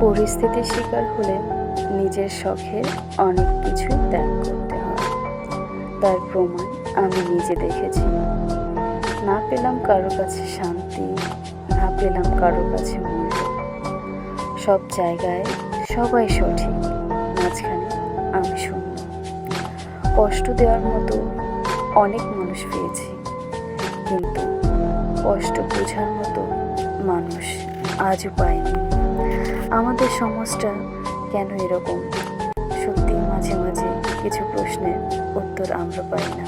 পরিস্থিতির শিকার হলে নিজের শখের অনেক কিছুই ত্যাগ করতে হয়। তার প্রমাণ আমি নিজে দেখেছি। না পেলাম কারো কাছে শান্তি, না পেলাম কারো কাছে মূল্য। সব জায়গায় সবাই সঠিক, মাঝখানে আমি শূন্য। কষ্ট দেওয়ার মতো অনেক মানুষ পেয়েছি, কিন্তু কষ্ট বোঝার মতো মানুষ আজও পাইনি। আমাদের সমাজটা কেন এরকম? সত্যি মাঝে মাঝে কিছু প্রশ্নের উত্তর আমরা পাই না।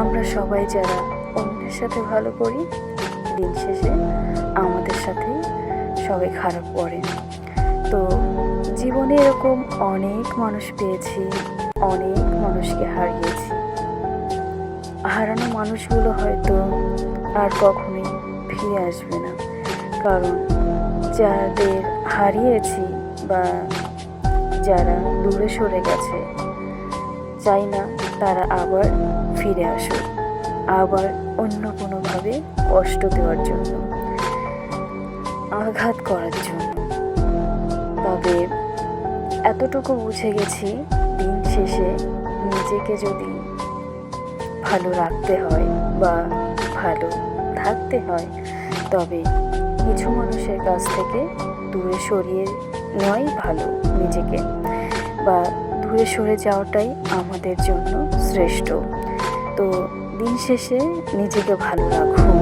আমরা সবাই যারা অন্যের সাথে ভালো করি, দিন শেষে আমাদের সাথে সবাই খারাপ করে। তো জীবনে এরকম অনেক মানুষ পেয়েছি, অনেক মানুষকে হারিয়েছি। হারানো মানুষগুলো হয়তো আর কখনোই ফিরে আসবে না, কারণ যাদের হারিয়েছি বা যারা দূরে সরে গেছে, চাই না তারা আবার ফিরে আসুক, আবার অন্য কোনোভাবে কষ্ট দেওয়ার জন্য, আঘাত করার জন্য। তবে এতটুকু বুঝে গেছি, দিন শেষে নিজেকে যদি ভালো রাখতে হয় বা ভালো থাকতে হয়, তবে কিছু মানুষের কাছ থেকে দূরে সরিয়ে নেওয়াই ভালো নিজেকে, বা দূরে সরে যাওয়াটাই আমাদের জন্য শ্রেষ্ঠ। তো দিন শেষে নিজেকে ভালো রাখুন।